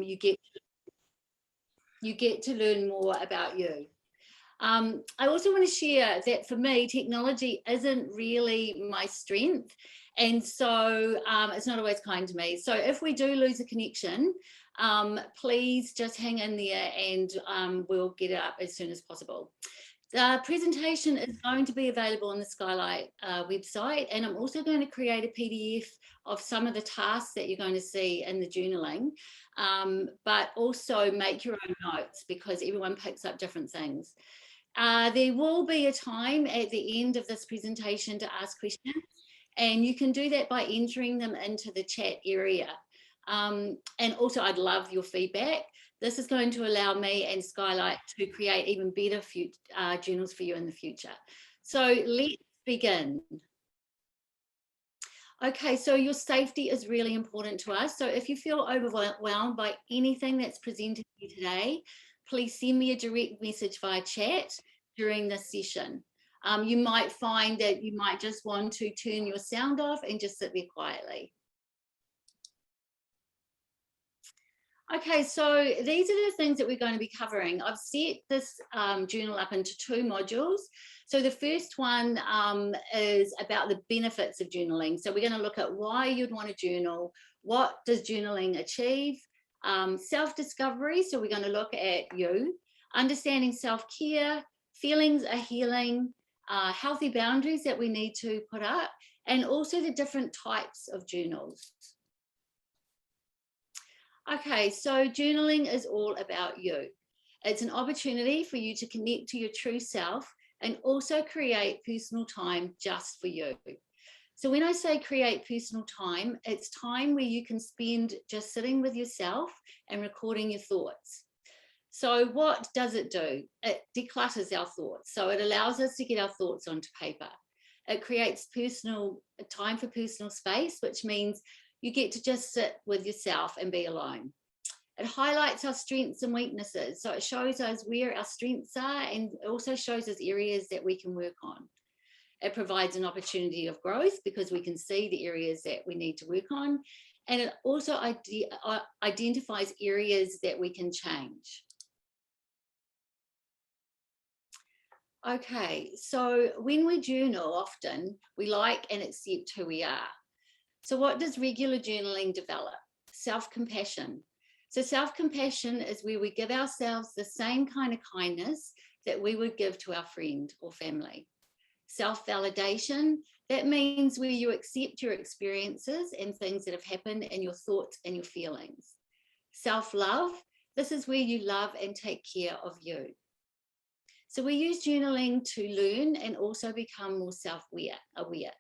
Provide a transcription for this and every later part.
you get to learn more about you. I also want to share that for me, technology isn't really my strength. And so it's not always kind to me. So if we do lose a connection, please just hang in there and we'll get it up as soon as possible. The presentation is going to be available on the Skylight website, and I'm also going to create a PDF of some of the tasks that you're going to see in the journaling, but also make your own notes because everyone picks up different things. There will be a time at the end of this presentation to ask questions, and you can do that by entering them into the chat area. And also, I'd love your feedback. This is going to allow me and Skylight to create even better journals for you in the future. So let's begin. Okay, so your safety is really important to us. So if you feel overwhelmed by anything that's presented to you today, please send me a direct message via chat during this session. You might find that you might just want to turn your sound off and just sit there quietly. Okay, so these are the things that we're going to be covering. I've set this journal up into 2 modules. So the first one is about the benefits of journaling. So we're going to look at why you'd want to journal, what does journaling achieve, self-discovery, so we're going to look at you, understanding self-care, feelings are healing, healthy boundaries that we need to put up, and also the different types of journals. Okay, so journaling is all about you. It's an opportunity for you to connect to your true self and also create personal time just for you. So when I say create personal time, it's time where you can spend just sitting with yourself and recording your thoughts. So what does it do? It declutters our thoughts. So it allows us to get our thoughts onto paper. It creates time for personal space, which means you get to just sit with yourself and be alone. It highlights our strengths and weaknesses. So it shows us where our strengths are and also shows us areas that we can work on. It provides an opportunity of growth because we can see the areas that we need to work on. And it also identifies areas that we can change. Okay, so when we journal, often we like and accept who we are. So what does regular journaling develop? Self-compassion. So self-compassion is where we give ourselves the same kind of kindness that we would give to our friend or family. Self-validation, that means where you accept your experiences and things that have happened and your thoughts and your feelings. Self-love, this is where you love and take care of you. So we use journaling to learn and also become more self-aware.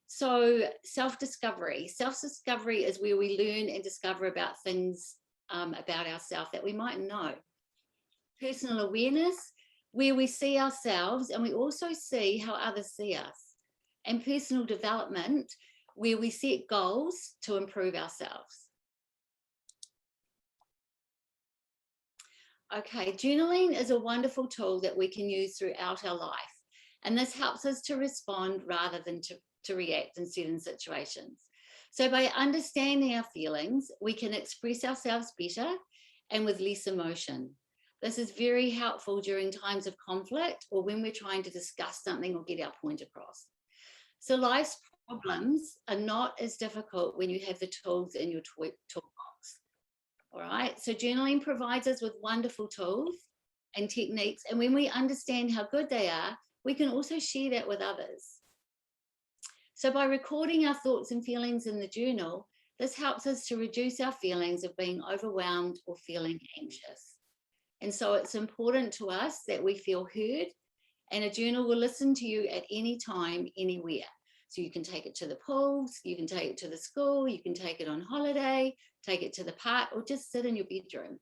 So self-discovery. Self-discovery is where we learn and discover about things about ourselves that we might know. Personal awareness, where we see ourselves and we also see how others see us. And personal development, where we set goals to improve ourselves. Okay, journaling is a wonderful tool that we can use throughout our life. And this helps us to respond rather than to react in certain situations. So by understanding our feelings, we can express ourselves better and with less emotion. This is very helpful during times of conflict or when we're trying to discuss something or get our point across. So life's problems are not as difficult when you have the tools in your toolbox. All right, so journaling provides us with wonderful tools and techniques, and when we understand how good they are, we can also share that with others. So by recording our thoughts and feelings in the journal, this helps us to reduce our feelings of being overwhelmed or feeling anxious. And so it's important to us that we feel heard, and a journal will listen to you at any time, anywhere. So you can take it to the pools, you can take it to the school, you can take it on holiday, take it to the park, or just sit in your bedroom.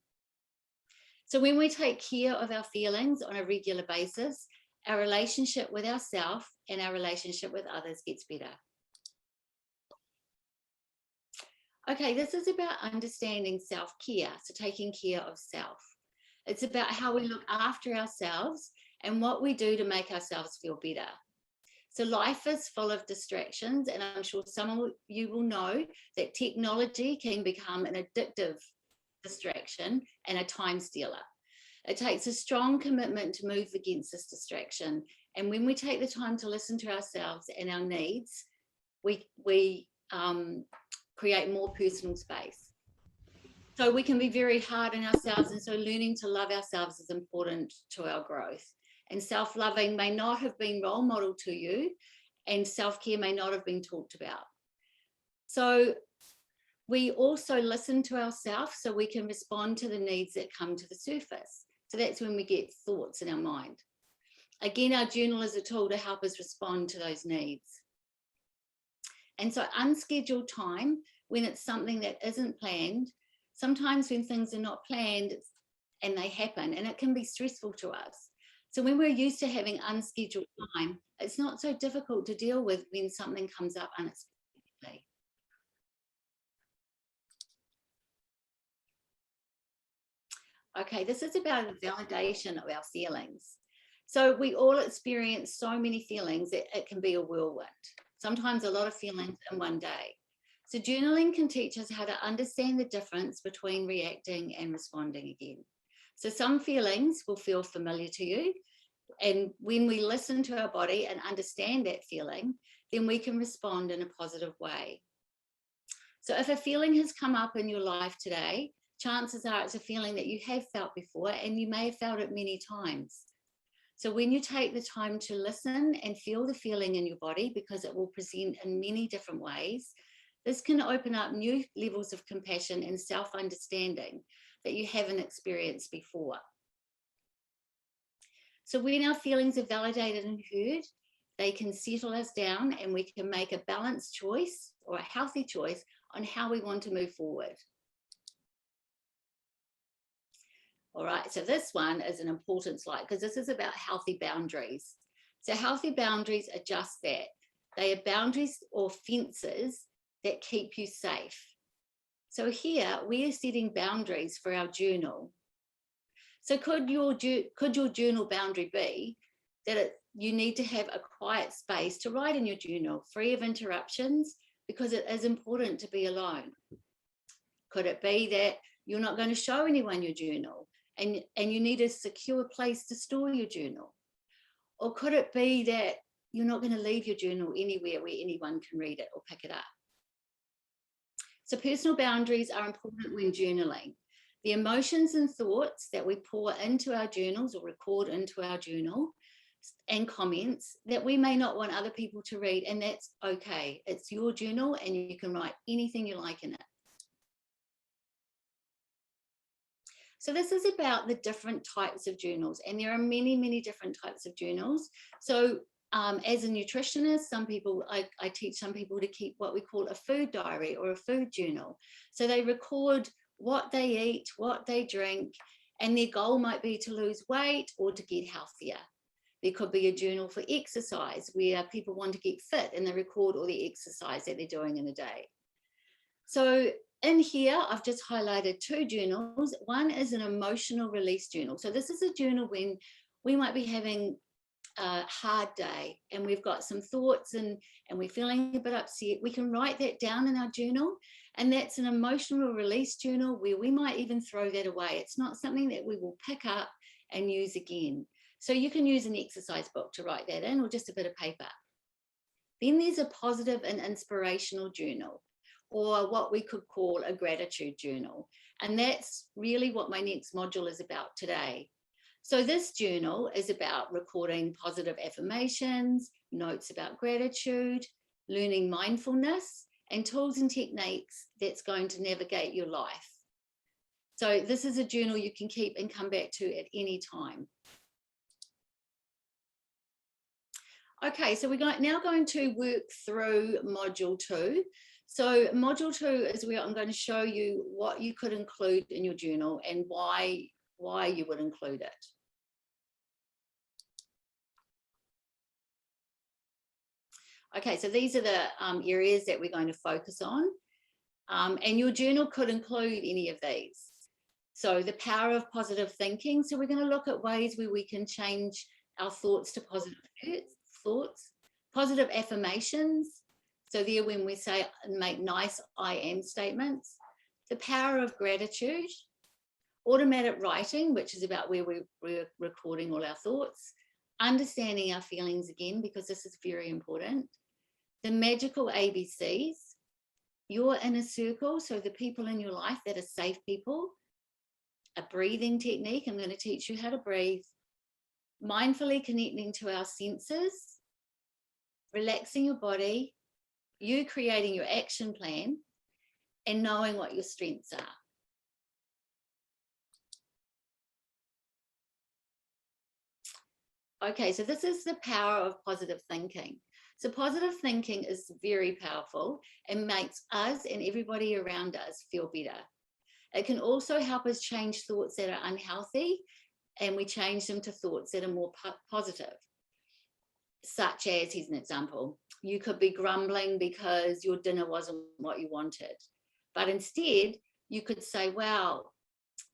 So when we take care of our feelings on a regular basis, our relationship with ourselves and our relationship with others gets better. Okay, this is about understanding self-care, so taking care of self. It's about how we look after ourselves and what we do to make ourselves feel better. So life is full of distractions, and I'm sure some of you will know that technology can become an addictive distraction and a time stealer. It takes a strong commitment to move against this distraction. And when we take the time to listen to ourselves and our needs, we create more personal space. So we can be very hard on ourselves, and so learning to love ourselves is important to our growth. And self-loving may not have been role model to you, and self-care may not have been talked about. So we also listen to ourselves so we can respond to the needs that come to the surface. So that's when we get thoughts in our mind. Again, our journal is a tool to help us respond to those needs. And so unscheduled time, when it's something that isn't planned, sometimes when things are not planned and they happen, and it can be stressful to us. So when we're used to having unscheduled time, it's not so difficult to deal with when something comes up unexpectedly. Okay, this is about a validation of our feelings. So we all experience so many feelings that it can be a whirlwind, sometimes a lot of feelings in one day. So journaling can teach us how to understand the difference between reacting and responding again. So some feelings will feel familiar to you. And when we listen to our body and understand that feeling, then we can respond in a positive way. So if a feeling has come up in your life today, chances are it's a feeling that you have felt before, and you may have felt it many times. So when you take the time to listen and feel the feeling in your body, because it will present in many different ways, this can open up new levels of compassion and self-understanding that you haven't experienced before. So when our feelings are validated and heard, they can settle us down, and we can make a balanced choice or a healthy choice on how we want to move forward. All right, so this one is an important slide because this is about healthy boundaries. So healthy boundaries are just that. They are boundaries or fences that keep you safe. So here we are setting boundaries for our journal. So could your journal boundary be that you need to have a quiet space to write in your journal, free of interruptions, because it is important to be alone? Could it be that you're not going to show anyone your journal, and you need a secure place to store your journal? Or could it be that you're not going to leave your journal anywhere where anyone can read it or pick it up? So personal boundaries are important when journaling. The emotions and thoughts that we pour into our journals or record into our journal, and comments that we may not want other people to read, and that's okay. It's your journal and you can write anything you like in it. So this is about the different types of journals, and there are many, many different types of journals. So as a nutritionist, I teach some people to keep what we call a food diary or a food journal. So they record what they eat, what they drink, and their goal might be to lose weight or to get healthier. There could be a journal for exercise where people want to get fit and they record all the exercise that they're doing in a day. So in here, I've just highlighted two journals. One is an emotional release journal. So this is a journal when we might be having a hard day and we've got some thoughts and we're feeling a bit upset. We can write that down in our journal, and that's an emotional release journal where we might even throw that away. It's not something that we will pick up and use again. So you can use an exercise book to write that in, or just a bit of paper. Then there's a positive and inspirational journal, or what we could call a gratitude journal. And that's really what my next module is about today. So this journal is about recording positive affirmations, notes about gratitude, learning mindfulness, and tools and techniques that's going to navigate your life. So this is a journal you can keep and come back to at any time. Okay, so we're now going to work through module 2. So module 2 is where I'm going to show you what you could include in your journal and why you would include it. Okay, so these are the areas that we're going to focus on. And your journal could include any of these. So the power of positive thinking. So we're going to look at ways where we can change our thoughts to positive thoughts. Positive affirmations. So there, when we say make nice I am statements. The power of gratitude. Automatic writing, which is about where we're recording all our thoughts. Understanding our feelings again, because this is very important. The magical ABCs, your inner circle, so the people in your life that are safe people. A breathing technique, I'm going to teach you how to breathe. Mindfully connecting to our senses, relaxing your body, you creating your action plan, and knowing what your strengths are. Okay, so this is the power of positive thinking. So positive thinking is very powerful and makes us and everybody around us feel better. It can also help us change thoughts that are unhealthy, and we change them to thoughts that are more positive. Such as, here's an example, you could be grumbling because your dinner wasn't what you wanted. But instead, you could say, wow,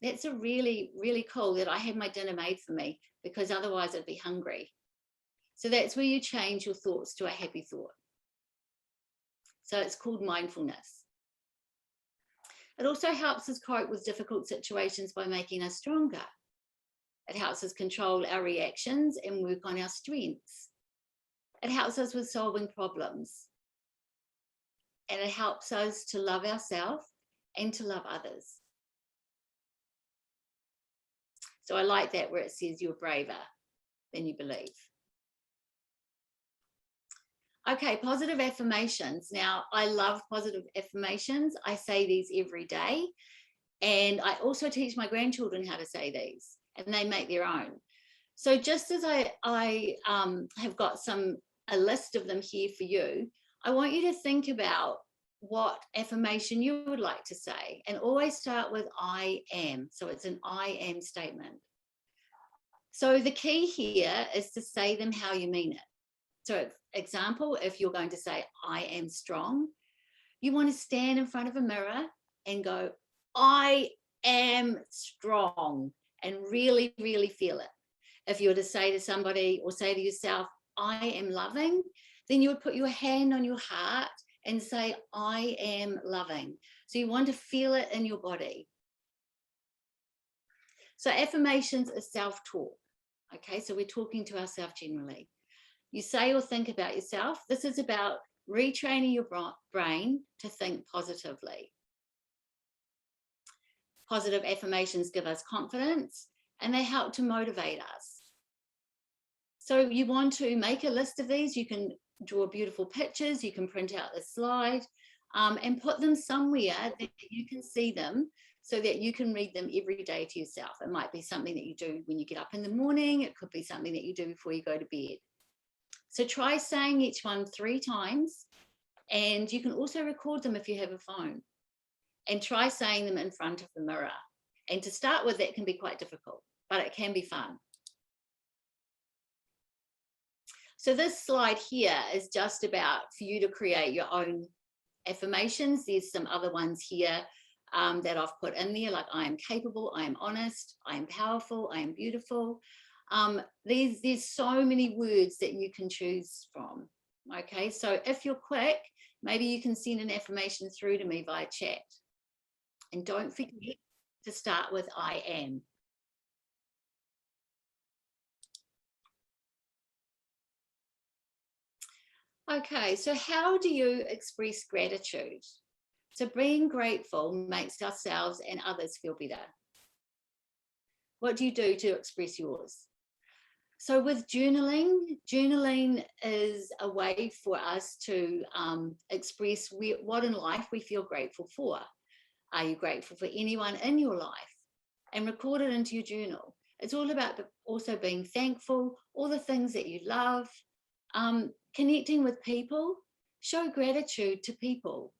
that's a really, really cool that I had my dinner made for me, because otherwise I'd be hungry. So that's where you change your thoughts to a happy thought. So it's called mindfulness. It also helps us cope with difficult situations by making us stronger. It helps us control our reactions and work on our strengths. It helps us with solving problems. And it helps us to love ourselves and to love others. So I like that where it says you're braver than you believe. Okay, positive affirmations. Now, I love positive affirmations. I say these every day. And I also teach my grandchildren how to say these, and they make their own. So just as I have got a list of them here for you, I want you to think about what affirmation you would like to say, and always start with I am. So it's an I am statement. So the key here is to say them how you mean it. So example, if you're going to say I am strong, you want to stand in front of a mirror and go, I am strong, and really, really feel it. If you were to say to somebody or say to yourself, I am loving, then you would put your hand on your heart and say, I am loving. So you want to feel it in your body. So affirmations are self-talk. Okay, so we're talking to ourselves generally. You say or think about yourself. This is about retraining your brain to think positively. Positive affirmations give us confidence, and they help to motivate us. So you want to make a list of these. You can draw beautiful pictures. You can print out the slide and put them somewhere that you can see them, so that you can read them every day to yourself. It might be something that you do when you get up in the morning. It could be something that you do before you go to bed. So try saying each one 3 times, and you can also record them if you have a phone, and try saying them in front of the mirror. And to start with, that can be quite difficult, but it can be fun. So this slide here is just about for you to create your own affirmations. There's some other ones here that I've put in there, like I am capable, I am honest, I am powerful, I am beautiful. There's so many words that you can choose from. Okay, so if you're quick, maybe you can send an affirmation through to me via chat. And don't forget to start with I am. Okay, so how do you express gratitude? So being grateful makes ourselves and others feel better. What do you do to express yours? So with journaling is a way for us to express what in life we feel grateful for. Are you grateful for anyone in your life? And record it into your journal. It's all about also being thankful, all the things that you love, connecting with people. Show gratitude to people.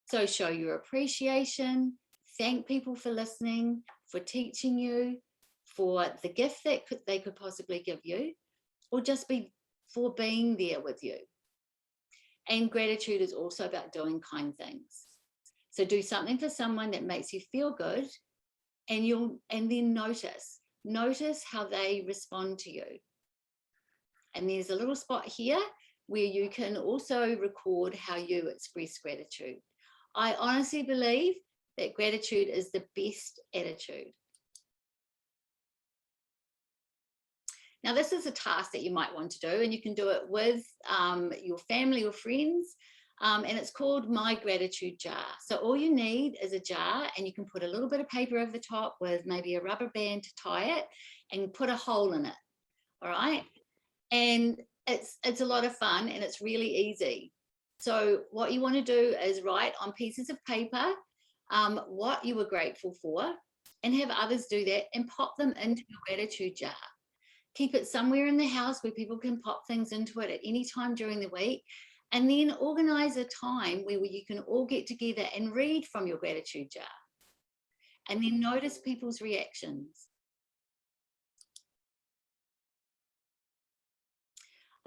So show your appreciation, thank people for listening, for teaching you, for the gift that they could possibly give you, or just for being there with you. And gratitude is also about doing kind things. So do something for someone that makes you feel good, and then notice how they respond to you. And there's a little spot here where you can also record how you express gratitude. I honestly believe that gratitude is the best attitude. Now, this is a task that you might want to do, and you can do it with your family or friends, and it's called My Gratitude Jar. So all you need is a jar, and you can put a little bit of paper over the top with maybe a rubber band to tie it and put a hole in it, all right? And it's a lot of fun, and it's really easy. So what you want to do is write on pieces of paper what you were grateful for, and have others do that and pop them into your gratitude jar. Keep it somewhere in the house where people can pop things into it at any time during the week, and then organize a time where you can all get together and read from your gratitude jar, and then notice people's reactions.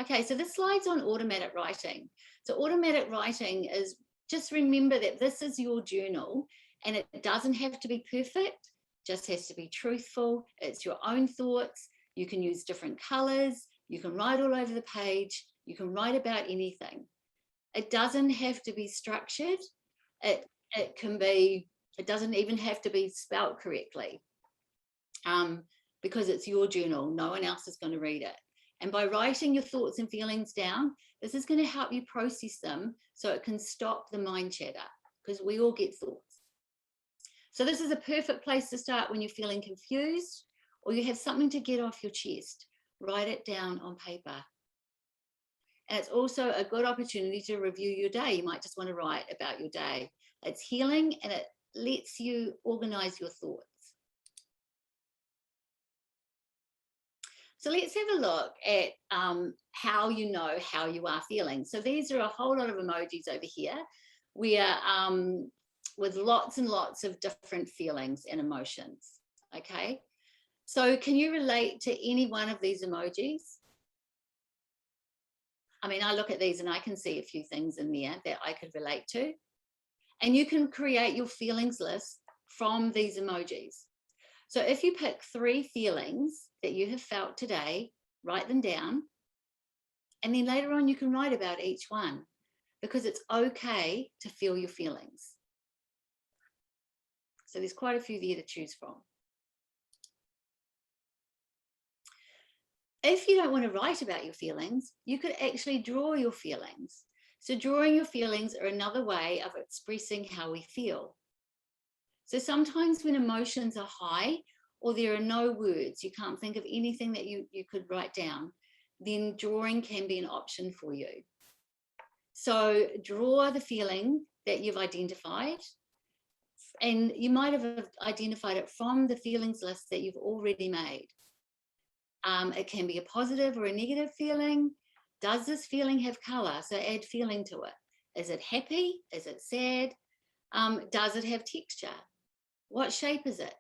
Okay, so this slide's on automatic writing. So automatic writing is, just remember that this is your journal, and it doesn't have to be perfect, just has to be truthful. It's your own thoughts. You can use different colors. You can write all over the page. You can write about anything. It doesn't have to be structured. It can be, it doesn't even have to be spelled correctly, because it's your journal. No one else is going to read it. And by writing your thoughts and feelings down, this is going to help you process them so it can stop the mind chatter, because we all get thoughts. So this is a perfect place to start when you're feeling confused or you have something to get off your chest. Write it down on paper. And it's also a good opportunity to review your day. You might just want to write about your day. It's healing, and it lets you organize your thoughts. So let's have a look at how you know how you are feeling. So these are a whole lot of emojis over here. We are with lots and lots of different feelings and emotions, okay? So can you relate to any one of these emojis? I mean, I look at these and I can see a few things in there that I could relate to. And you can create your feelings list from these emojis. So if you pick 3 feelings that you have felt today, write them down. And then later on, you can write about each one, because it's okay to feel your feelings. So there's quite a few there to choose from. If you don't want to write about your feelings, you could actually draw your feelings. So drawing your feelings are another way of expressing how we feel. So sometimes when emotions are high or there are no words, you can't think of anything that you could write down, then drawing can be an option for you. So draw the feeling that you've identified, and you might have identified it from the feelings list that you've already made. It can be a positive or a negative feeling. Does this feeling have color? So add feeling to it. Is it happy? Is it sad? Does it have texture? What shape is it?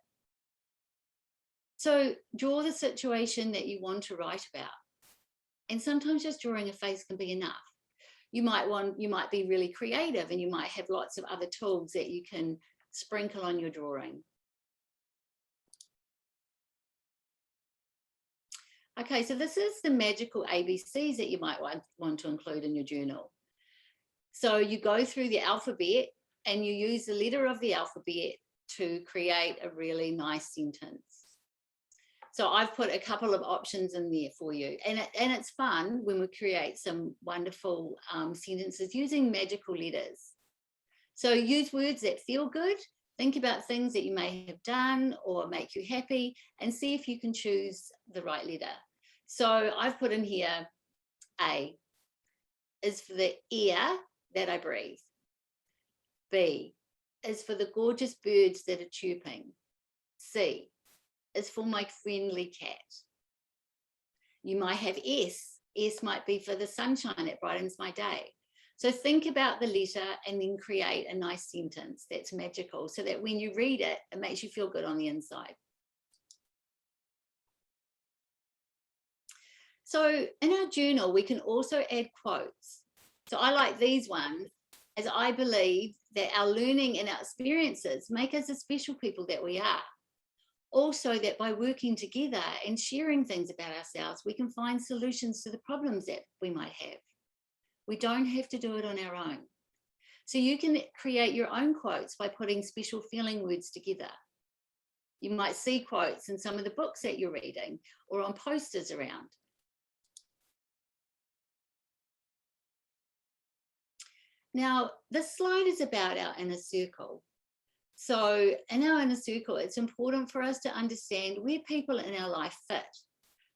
So draw the situation that you want to write about. And sometimes just drawing a face can be enough. You might be really creative, and you might have lots of other tools that you can sprinkle on your drawing. Okay, so this is the magical ABCs that you might want to include in your journal. So you go through the alphabet and you use the letter of the alphabet to create a really nice sentence. So I've put a couple of options in there for you. And it's fun when we create some wonderful sentences using magical letters. So use words that feel good. Think about things that you may have done or make you happy, and see if you can choose the right letter. So I've put in here, A is for the air that I breathe. B is for the gorgeous birds that are chirping. C is for my friendly cat. You might have S. S might be for the sunshine that brightens my day. So think about the letter and then create a nice sentence that's magical, so that when you read it, it makes you feel good on the inside. So in our journal, we can also add quotes. So I like these ones, as I believe that our learning and our experiences make us the special people that we are. Also, that by working together and sharing things about ourselves, we can find solutions to the problems that we might have. We don't have to do it on our own. So you can create your own quotes by putting special feeling words together. You might see quotes in some of the books that you're reading or on posters around. Now, this slide is about our inner circle. So in our inner circle, it's important for us to understand where people in our life fit.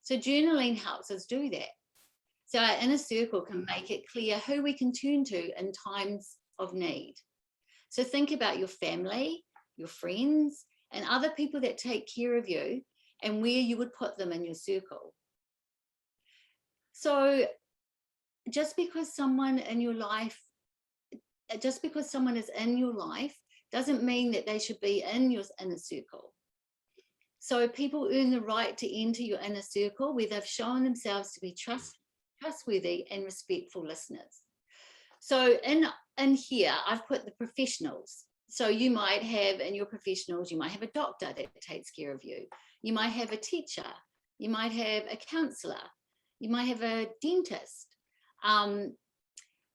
So journaling helps us do that. So our inner circle can make it clear who we can turn to in times of need. So think about your family, your friends, and other people that take care of you and where you would put them in your circle. So just because someone is in your life doesn't mean that they should be in your inner circle. So people earn the right to enter your inner circle where they've shown themselves to be trustworthy and respectful listeners. So in here, I've put the professionals. So you might have in your professionals, you might have a doctor that takes care of you. You might have a teacher. You might have a counsellor. You might have a dentist.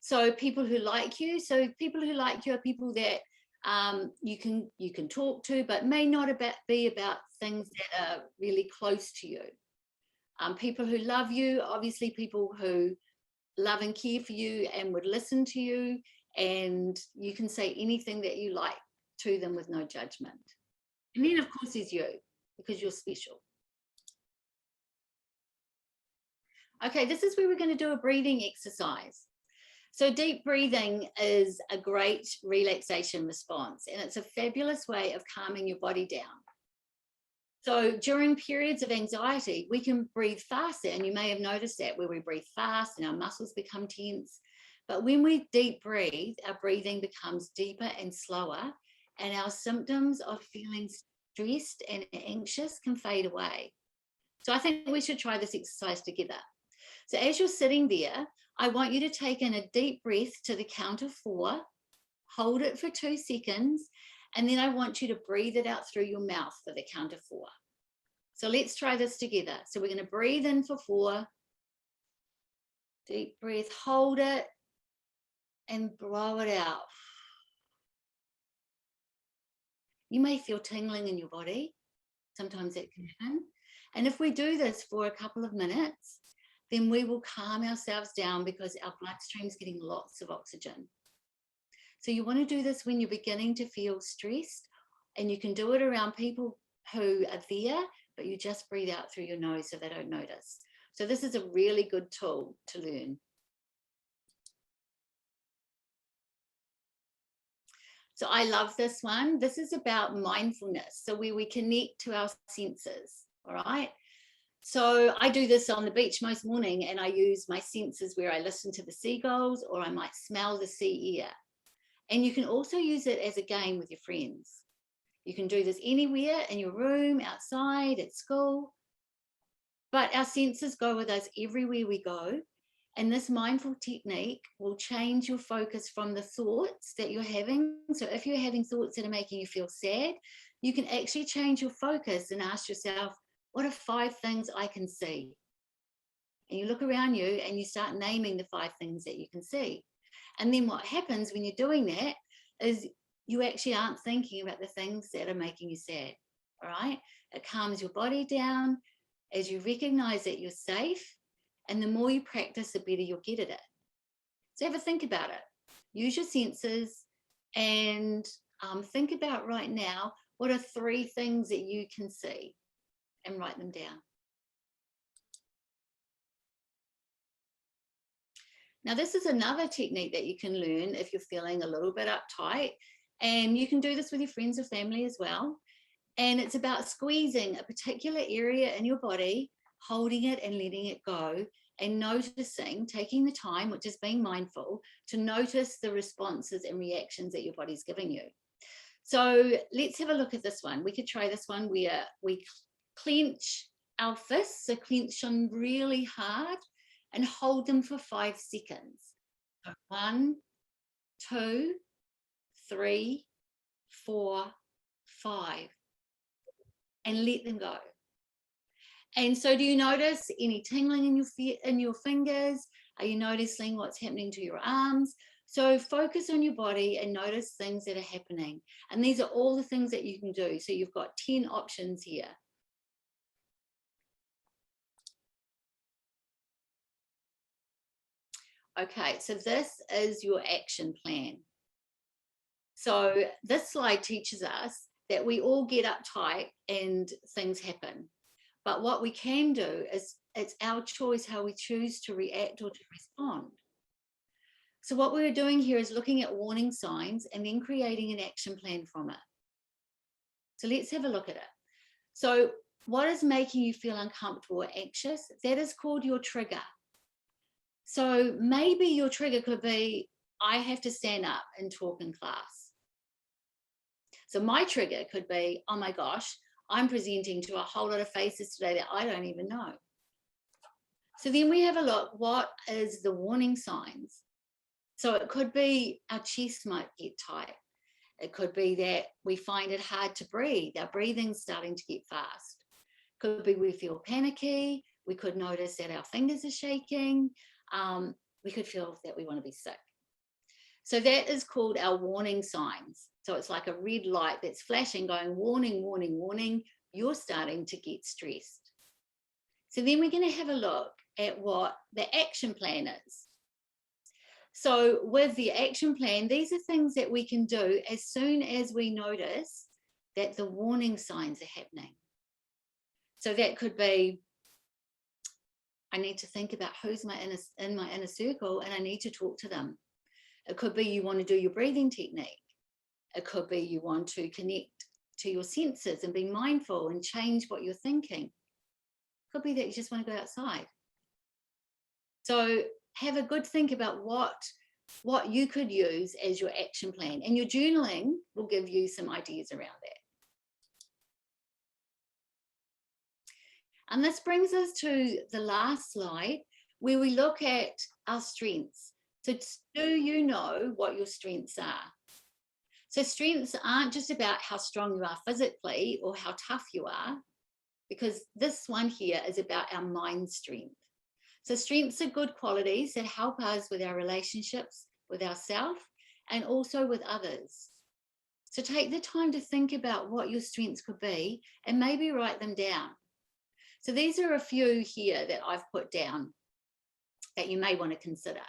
So people who like you. So people who like you are people that you can talk to, but may not be about things that are really close to you. People who love you, obviously people who love and care for you and would listen to you, and you can say anything that you like to them with no judgment. And then of course there's you, because you're special. Okay, this is where we're going to do a breathing exercise. So deep breathing is a great relaxation response, and it's a fabulous way of calming your body down. So during periods of anxiety, we can breathe faster, and you may have noticed that where we breathe fast and our muscles become tense. But when we deep breathe, our breathing becomes deeper and slower, and our symptoms of feeling stressed and anxious can fade away. So I think we should try this exercise together. So as you're sitting there, I want you to take in a deep breath to the count of 4, hold it for 2 seconds, and then I want you to breathe it out through your mouth for the count of 4. So let's try this together. So we're going to breathe in for 4, deep breath, hold it, and blow it out. You may feel tingling in your body. Sometimes that can happen. And if we do this for a couple of minutes, then we will calm ourselves down because our bloodstream is getting lots of oxygen. So you want to do this when you're beginning to feel stressed, and you can do it around people who are there, but you just breathe out through your nose so they don't notice. So this is a really good tool to learn. So I love this one. This is about mindfulness. So where we connect to our senses, all right? So I do this on the beach most morning, and I use my senses where I listen to the seagulls, or I might smell the sea air. And you can also use it as a game with your friends. You can do this anywhere, in your room, outside, at school. But our senses go with us everywhere we go. And this mindful technique will change your focus from the thoughts that you're having. So if you're having thoughts that are making you feel sad, you can actually change your focus and ask yourself, what are 5 things I can see? And you look around you and you start naming the 5 things that you can see. And then what happens when you're doing that is you actually aren't thinking about the things that are making you sad, all right? It calms your body down as you recognize that you're safe, and the more you practice, the better you'll get at it. So have a think about it. Use your senses and think about right now, what are 3 things that you can see, and write them down. Now, this is another technique that you can learn if you're feeling a little bit uptight, and you can do this with your friends or family as well. And it's about squeezing a particular area in your body, holding it and letting it go, and noticing, taking the time, which is being mindful, to notice the responses and reactions that your body's giving you. So let's have a look at this one. We could try this one where we clench our fists, so clench them really hard and hold them for 5 seconds. So 1, 2, 3, 4, 5, and let them go. And so do you notice any tingling in your fingers? Are you noticing what's happening to your arms? So focus on your body and notice things that are happening. And these are all the things that you can do. So you've got 10 options here. Okay, so this is your action plan. So this slide teaches us that we all get uptight and things happen. But what we can do is it's our choice how we choose to react or to respond. So what we're doing here is looking at warning signs and then creating an action plan from it. So let's have a look at it. So what is making you feel uncomfortable or anxious? That is called your trigger. So maybe your trigger could be, I have to stand up and talk in class. So my trigger could be, oh my gosh, I'm presenting to a whole lot of faces today that I don't even know. So then we have a look, what is the warning signs? So it could be our chest might get tight. It could be that we find it hard to breathe. Our breathing's starting to get fast. Could be we feel panicky. We could notice that our fingers are shaking. We could feel that we want to be sick. So that is called our warning signs. So it's like a red light that's flashing going, warning, warning, warning, you're starting to get stressed. So then we're going to have a look at what the action plan is. So with the action plan, these are things that we can do as soon as we notice that the warning signs are happening. So that could be, I need to think about who's in my inner circle and I need to talk to them. It could be you want to do your breathing technique. It could be you want to connect to your senses and be mindful and change what you're thinking. It could be that you just want to go outside. So have a good think about what you could use as your action plan, and your journaling will give you some ideas around that. And this brings us to the last slide where we look at our strengths. So do you know what your strengths are? So strengths aren't just about how strong you are physically or how tough you are, because this one here is about our mind strength. So strengths are good qualities that help us with our relationships, with ourselves, and also with others. So take the time to think about what your strengths could be and maybe write them down. So these are a few here that I've put down that you may want to consider.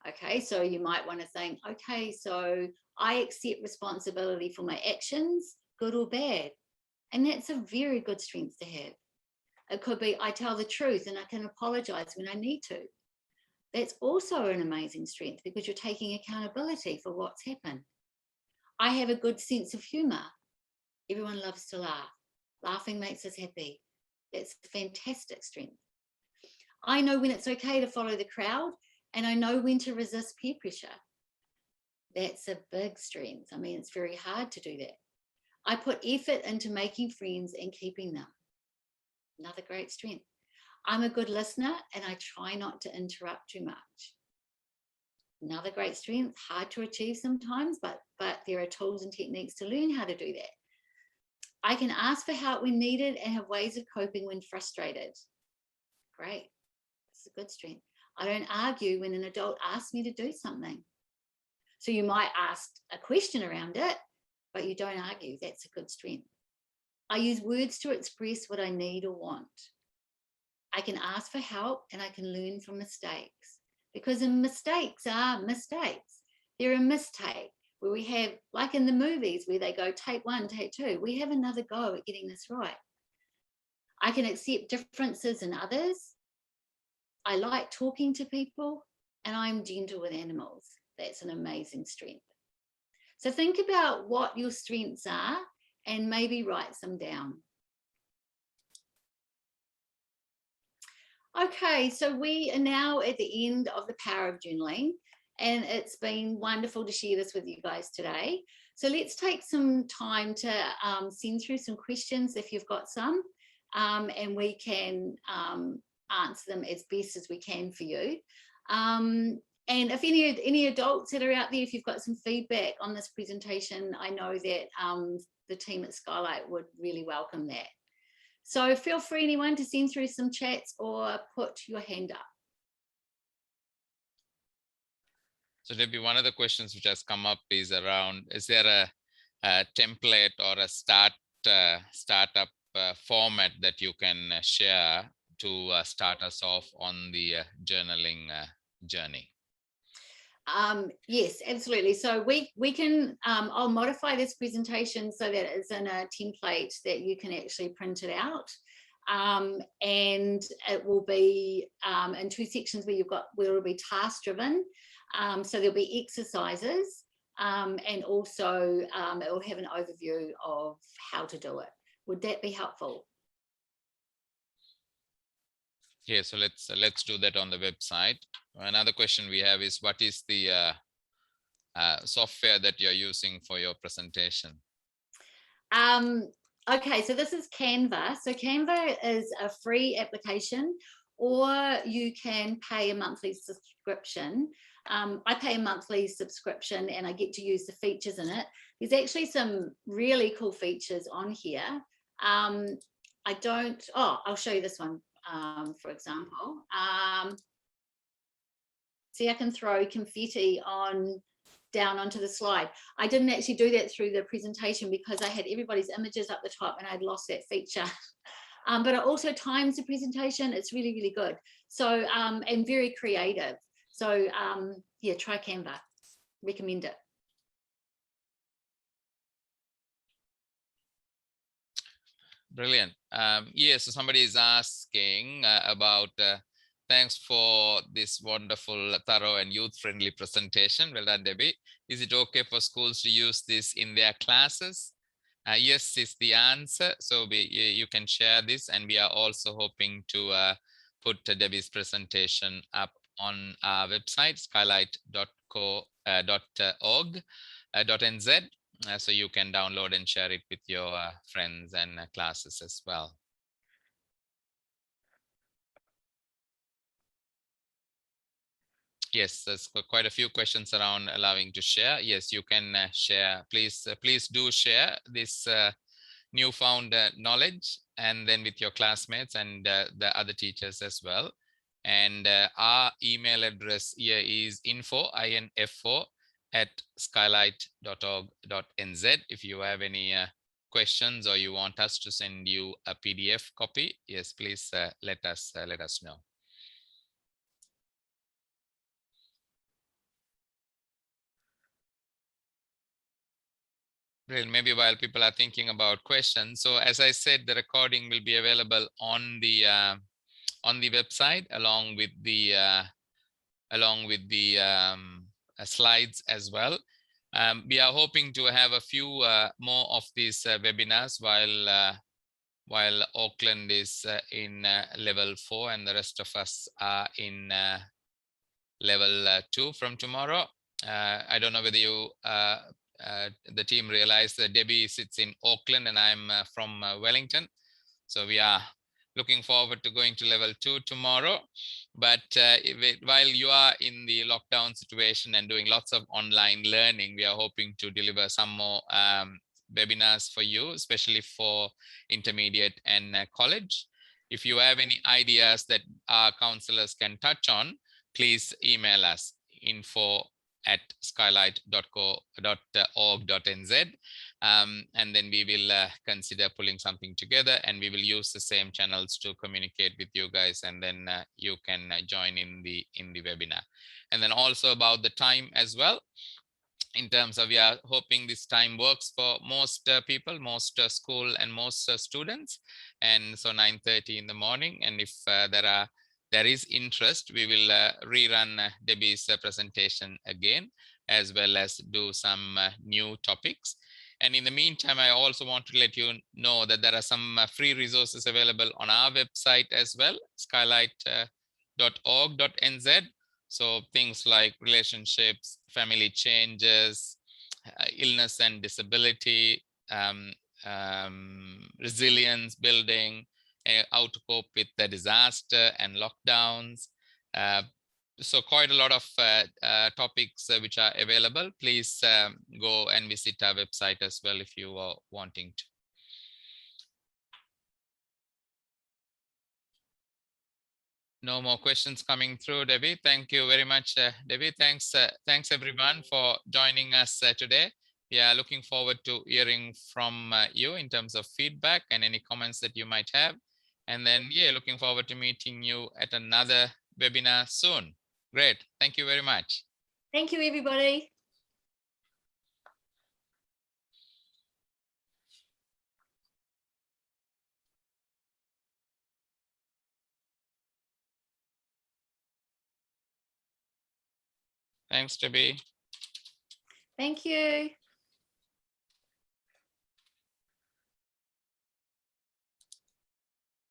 Okay, so you might want to think, okay, so I accept responsibility for my actions, good or bad. And that's a very good strength to have. It could be, I tell the truth and I can apologize when I need to. That's also an amazing strength because you're taking accountability for what's happened. I have a good sense of humor. Everyone loves to laugh. Laughing makes us happy. That's a fantastic strength. I know when it's okay to follow the crowd, and I know when to resist peer pressure. That's a big strength. I mean, it's very hard to do that. I put effort into making friends and keeping them. Another great strength. I'm a good listener and I try not to interrupt too much. Another great strength, hard to achieve sometimes, but there are tools and techniques to learn how to do that. I can ask for help when needed and have ways of coping when frustrated. Great. That's a good strength. I don't argue when an adult asks me to do something. So you might ask a question around it, but you don't argue. That's a good strength. I use words to express what I need or want. I can ask for help and I can learn from mistakes, because mistakes are mistakes. They're a mistake where we have, like in the movies where they go take one, take two, we have another go at getting this right. I can accept differences in others. I like talking to people and I'm gentle with animals. That's an amazing strength. So think about what your strengths are and maybe write them down. Okay, so we are now at the end of the power of journaling, and it's been wonderful to share this with you guys today. So let's take some time to send through some questions if you've got some, and we can answer them as best as we can for you. And if any adults that are out there, if you've got some feedback on this presentation, I know that the team at Skylight would really welcome that. So feel free, anyone, to send through some chats or put your hand up. So maybe one of the questions which has come up is around, is there a template or a startup format that you can share to start us off on the journaling journey? Yes, absolutely. So we can, I'll modify this presentation so that it's in a template that you can actually print it out. And it will be in two sections where where it'll be task driven. So there'll be exercises, and also it will have an overview of how to do it. Would that be helpful? Yeah, so let's do that on the website. Another question we have is, what is the software that you're using for your presentation? Okay, so this is Canva. So Canva is a free application, or you can pay a monthly subscription. I pay a monthly subscription and I get to use the features in it. There's actually some really cool features on here. I'll show you this one, for example. See, I can throw confetti down onto the slide. I didn't actually do that through the presentation because I had everybody's images up the top and I'd lost that feature. But it also times the presentation. It's really, really good. So, and very creative. So yeah, try Canva, recommend it. Brilliant. Yeah, so somebody is asking about, thanks for this wonderful, thorough and youth-friendly presentation. Well done, Debbie. Is it okay for schools to use this in their classes? Yes, is the answer. So you can share this, and we are also hoping to put Debbie's presentation up on our website, skylight.org.nz. So you can download and share it with your friends and classes as well. Yes, there's quite a few questions around allowing to share. Yes, you can share. Please do share this newfound knowledge, and then with your classmates and the other teachers as well. And our email address here is info at skylight.org.nz. If you have any questions or you want us to send you a PDF copy, yes, please let us know. Brilliant. Maybe while people are thinking about questions, so as I said, the recording will be available on the website along with the slides as well. We are hoping to have a few more of these webinars while Auckland is in level 4 and the rest of us are in level 2 from tomorrow. I don't know whether you the team realized that Debbie sits in Auckland and I'm from Wellington. So we are looking forward to going to level 2 tomorrow. But while you are in the lockdown situation and doing lots of online learning, we are hoping to deliver some more webinars for you, especially for intermediate and college. If you have any ideas that our counselors can touch on, please email us info@skylight.org.nz, and then we will consider pulling something together, and we will use the same channels to communicate with you guys, and then you can join in the webinar. And then also about the time as well, in terms of, we are hoping this time works for most people, most school and most students, and so 9:30 in the morning. And if there is interest, we will rerun Debbie's presentation again, as well as do some new topics. And in the meantime, I also want to let you know that there are some free resources available on our website as well, skylight.org.nz. So things like relationships, family changes, illness and disability, resilience building, how to cope with the disaster and lockdowns. So quite a lot of topics which are available. Please go and visit our website as well if you are wanting to. No more questions coming through, Debbie. Thank you very much, Debbie. Thanks everyone for joining us today. We are looking forward to hearing from you in terms of feedback and any comments that you might have. And then, yeah, looking forward to meeting you at another webinar soon. Great. Thank you very much. Thank you, everybody. Thanks, Debbie. Thank you.